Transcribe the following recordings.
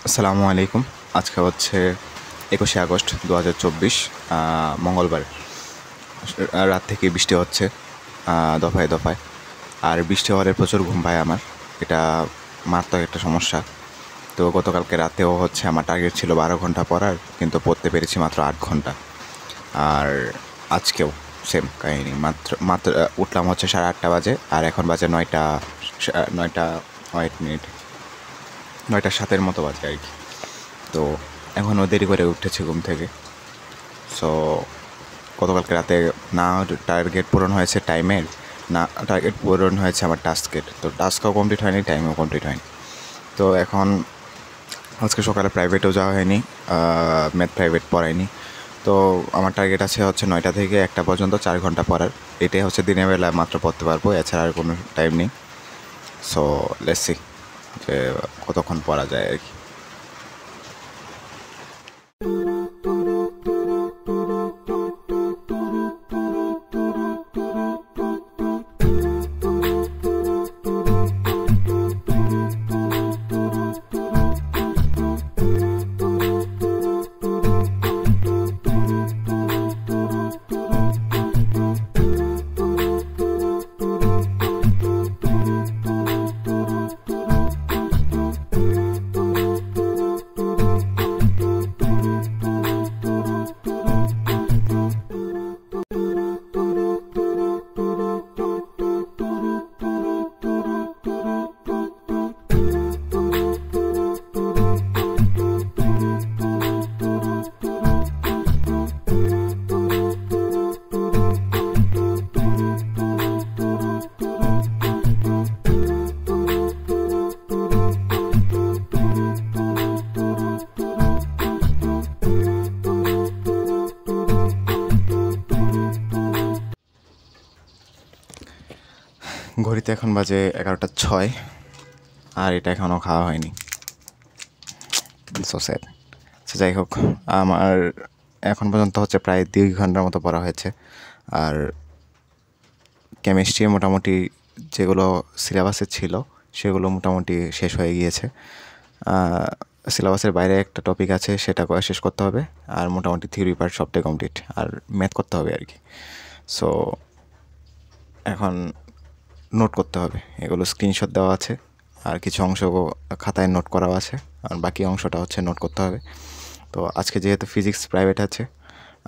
আসসালামু আলাইকুম। আজকে হচ্ছে 21শে আগস্ট 2024, মঙ্গলবার। রাত থেকে বৃষ্টি হচ্ছে দফায় দফায়। আর বৃষ্টি হওয়ার প্রচুর ঘুম পায় আমার। এটা মারাত্মক একটা সমস্যা। তো গতকালকে রাতেও হচ্ছে আমার টার্গেট ছিল 12 ঘন্টা পড়ার, কিন্তু পড়তে পেরেছি মাত্র 8 ঘন্টা। আর আজকেও সেম কাহিনি। মাত্র মাত্র উঠলাম হচ্ছে 8:30 বাজে, আর এখন বাজে 9টা 9 মিনিট, 9টা 7 মতো বাজে আর কি। তো এখনও দেরি করে উঠেছি ঘুম থেকে। সো গতকালকে রাতে না টার্গেট পূরণ হয়েছে টাইমের, না টার্গেট পূরণ হয়েছে আমার টাস্কের। তো টাস্কও কমপ্লিট হয়নি, টাইমও কমপ্লিট হয়নি। তো এখন আজকে সকালে প্রাইভেটেও যাওয়া হয়নি, ম্যাথ প্রাইভেট পড়ায়নি। তো আমার টার্গেট আছে হচ্ছে 9টা থেকে 1টা পর্যন্ত 4 ঘন্টা পড়ার। এটাই হচ্ছে দিনের বেলা মাত্র পড়তে পারবো, এছাড়া আর কোনো টাইম নেই। সো লেটস সি যে কতক্ষণ পড়া যায় আর কি। ঘড়িতে এখন বাজে 11টা 6, আর এটা এখনও খাওয়া হয়নি। So sad. আচ্ছা, যাই হোক, আমার এখন পর্যন্ত হচ্ছে প্রায় 2 ঘন্টার মতো পড়া হয়েছে। আর কেমিস্ট্রি মোটামুটি যেগুলো সিলেবাসে ছিল সেগুলো মোটামুটি শেষ হয়ে গিয়েছে। সিলেবাসের বাইরে একটা টপিক আছে, সেটা শেষ করতে হবে। আর মোটামুটি থিওরি পার্ট সবটাই কমপ্লিট, আর ম্যাথ করতে হবে আর কি। সো এখন নোট করতে হবে। এগুলো স্ক্রিনশট দেওয়া আছে, আর কিছু অংশ খাতায় নোট করাও আছে, আর বাকি অংশটা হচ্ছে নোট করতে হবে। তো আজকে যেহেতু ফিজিক্স প্রাইভেট আছে,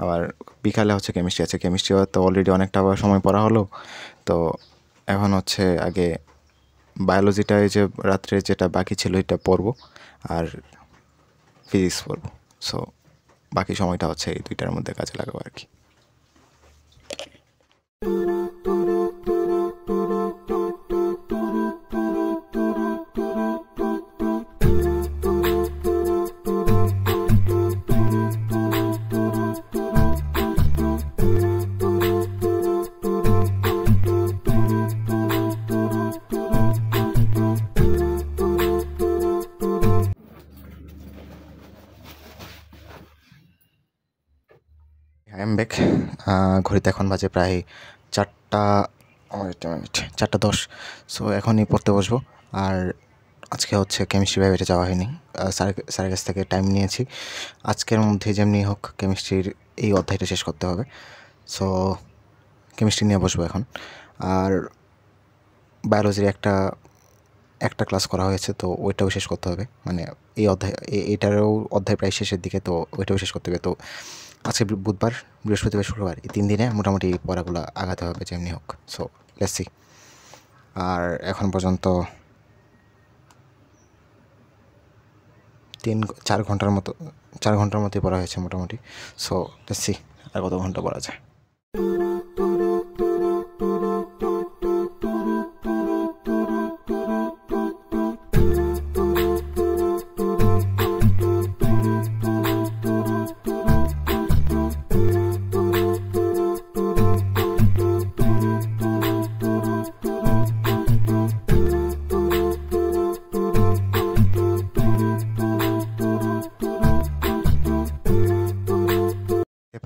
আবার বিকালে হচ্ছে কেমিস্ট্রি আছে। কেমিস্ট্রি তো অলরেডি অনেকটা সময় পড়া হলো। তো এখন হচ্ছে আগে বায়োলজিটা, এই যে রাত্রে যেটা বাকি ছিল এটা পড়বো, আর ফিজিক্স পড়বো। সো বাকি সময়টা হচ্ছে এই দুইটার মধ্যে কাজে লাগাবো আর কি। I am back. ঘড়িতে এখন বাজে প্রায় 4টা 4টা 10। সো এখনই পড়তে বসবো। আর আজকে হচ্ছে কেমিস্ট্রি প্রাইভেটে যাওয়া হয়নি, স্যারের কাছ থেকে টাইম নিয়েছি। আজকের মধ্যে যেমনি হোক কেমিস্ট্রির এই অধ্যায়টা শেষ করতে হবে। সো কেমিস্ট্রি নিয়ে বসবো এখন। আর বায়োলজির একটা ক্লাস করা হয়েছে, তো ওইটাও শেষ করতে হবে। মানে এই অধ্যায়, এটারও অধ্যায় প্রায় শেষের দিকে, তো ওইটাও শেষ করতে হবে। তো আজকে বুধবার, বৃহস্পতিবার, শুক্রবার, এই 3 দিনে মোটামুটি পড়াগুলো আগাতে হবে যেমনি হোক। So let's see. আর এখন পর্যন্ত 4 ঘন্টার মতোই পড়া হয়েছে মোটামুটি। সো লেটস সি আর কত ঘন্টা পড়া যায়।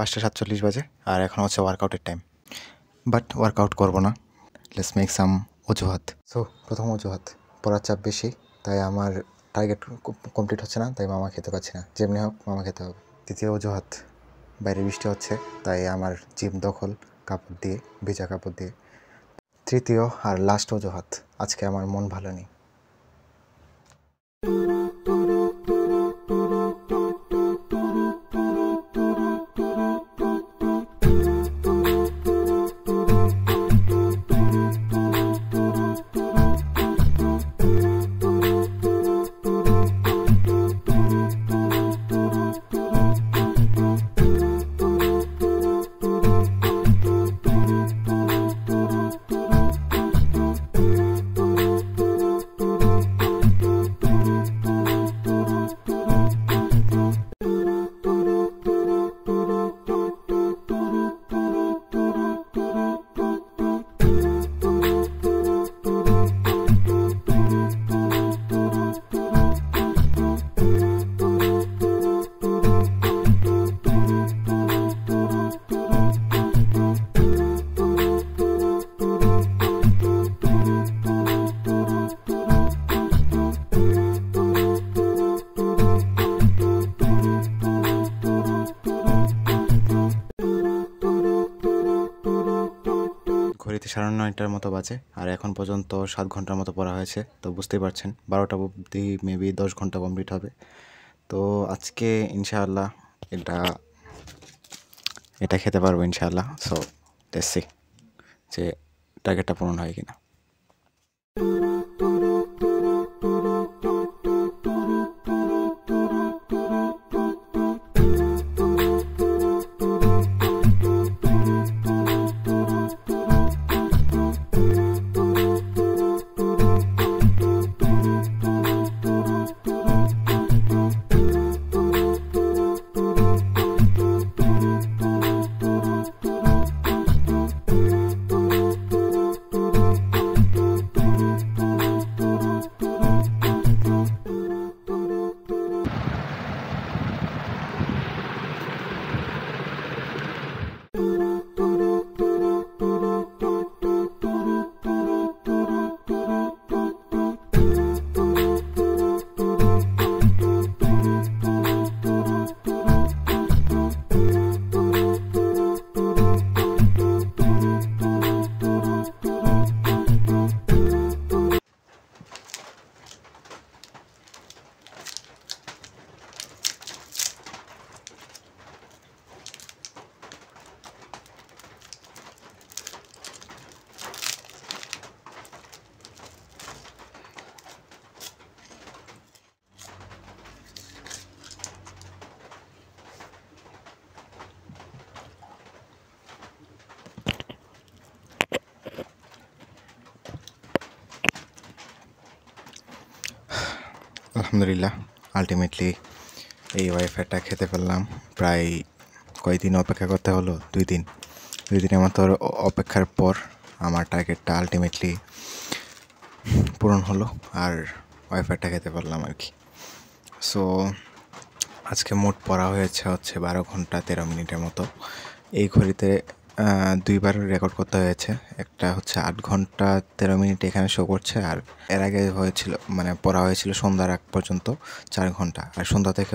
5টা 47 বাজে, আর এখন হচ্ছে ওয়ার্কআউটের টাইম। বাট ওয়ার্কআউট করবো না, লেটস মেক সাম অজুহাত। সো প্রথম অজুহাত, পড়ার চাপ বেশি, তাই আমার টার্গেট কমপ্লিট হচ্ছে না, তাই মামা খেতে পারছি না। যেমনি হোক মামা খেতে হবে। দ্বিতীয় অজুহাত, বাইরে বৃষ্টি হচ্ছে, তাই আমার জিম দখল কাপড় দিয়ে, ভেজা কাপড় দিয়ে। তৃতীয় আর লাস্ট অজুহাত, আজকে আমার মন ভালো নেই। ঘড়িতে 9:30টার মতো বাজে, আর এখন পর্যন্ত 7 ঘন্টার মতো পড়া হয়েছে। তো বুঝতেই পারছেন 12টা অবধি মেবি 10 ঘন্টা কমপ্লিট হবে। তো আজকে ইনশাআল্লাহ এটা খেতে পারবো ইনশাআল্লাহ। সো লেটস সি যে টার্গেটটা পূরণ হয় কিনা। আলহামদুলিল্লাহ, আলটিমেটলি এই ওয়াইফাইটা খেতে পারলাম। প্রায় কয়েকদিন অপেক্ষা করতে হলো, 2 দিনের মতো অপেক্ষার পর আমার টার্গেটটা আলটিমেটলি পূরণ হলো, আর ওয়াইফাইটা খেতে পারলাম আর কি। সো আজকে মোট পড়া হয়েছে 12 ঘন্টা 13 মিনিটের মতো। এই ঘড়িতে 2বার রেকর্ড করতে হয়েছে। একটা 8 ঘন্টা 13 মিনিট এখানে শো করছে, আর এর আগে হয়েছিল পড়া হয়েছিল সন্ধ্যার আগ পর্যন্ত 4 ঘন্টা, আর সন্ধ্যা থেকে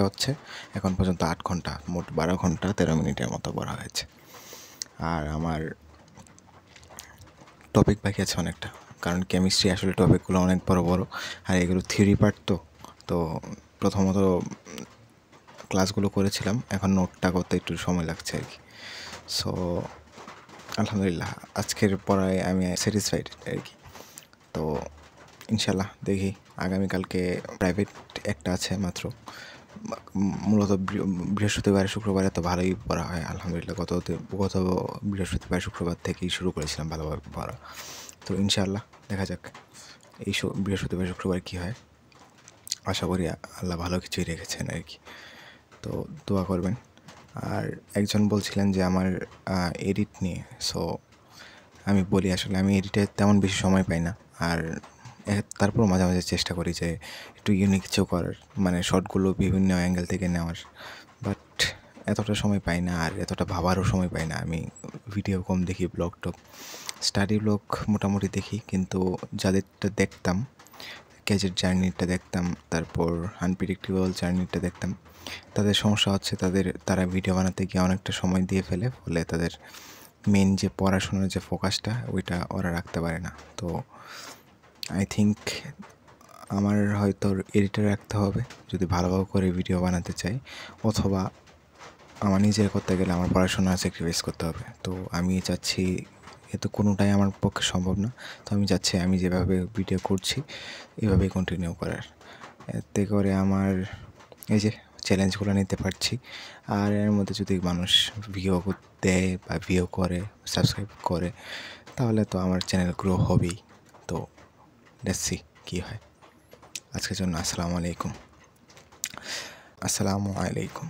এখন পর্যন্ত 8 ঘন্টা, মোট 12 ঘন্টা 13 মিনিটের মতো পড়া হয়েছে। আর আমার টপিক বাকি আছে অনেকটা, কারণ কেমিস্ট্রি আসলে টপিকগুলো অনেক বড় বড়, আর এগুলো থিওরি পার্ট। তো প্রথমত ক্লাসগুলো করেছিলাম, এখন নোটটা করতে একটু সময় লাগছে আর কি। সো আলহামদুলিল্লাহ আজকের পড়ায় আমি স্যাটিসফাইড আর কি। তো ইনশাল্লাহ দেখি, আগামীকালকে প্রাইভেট একটা আছে মাত্র, মূলত বৃহস্পতিবার শুক্রবারে তো ভালোই পড়া হয় আলহামদুলিল্লাহ। গত বৃহস্পতিবার শুক্রবার থেকেই শুরু করেছিলাম ভালোভাবে পড়া। তো ইনশাআল্লাহ দেখা যাক এই বৃহস্পতিবার শুক্রবার কী হয়। আশা করি আল্লাহ ভালো কিছুই রেখেছেন আর কি। তো দোয়া করবেন। আর একজন বলছিলেন যে আমার এডিট নিয়ে, সো আমি বলি আসলে আমি এডিটে তেমন বেশি সময় পাই না, আর তারপর মাঝে মাঝে চেষ্টা করি যে একটু ইউনিক কিছু করার, শর্টগুলো বিভিন্ন অ্যাঙ্গেল থেকে নেওয়ার, বাট এতটা সময় পাই না, আর এতটা ভাবারও সময় পাই না। আমি ভিডিও কম দেখি, স্টাডি ব্লগ মোটামুটি দেখি, কিন্তু যাদেরটা দেখতাম গ্যাজেট জার্নিটা দেখতাম, তারপর আনপ্রেডিক্টেবল জার্নিটা দেখতাম। তাদের সমস্যা হচ্ছে তারা ভিডিও বানাতে গিয়ে অনেকটা সময় দিয়ে ফেলে, ফলে তাদের মেন যে পড়াশোনার যে ফোকাসটা ওইটা ওরা রাখতে পারে না। তো আই থিঙ্ক আমার হয়তো এডিটর রাখতে হবে যদি ভালোভাবে করে ভিডিও বানাতে চাই, অথবা আমার নিজের করতে গেলে আমার পড়াশোনা স্যাক্রিফাইস করতে হবে। তো আমি চাচ্ছি, এ তো কোনোটাই আমার পক্ষে সম্ভব না। তো আমি চাচ্ছি আমি যেভাবে ভিডিও করছি এভাবেই কন্টিনিউ করার, এতে করে আমার এই যে চ্যালেঞ্জগুলো নিতে পারছি। আর এর মধ্যে যদি মানুষ ভিউ দেয় বা ভিউ করে, সাবস্ক্রাইব করে, তাহলে তো আমার চ্যানেল গ্রো হবেই। তো লেটস সি কী হয়। আজকের জন্য আসসালামু আলাইকুম।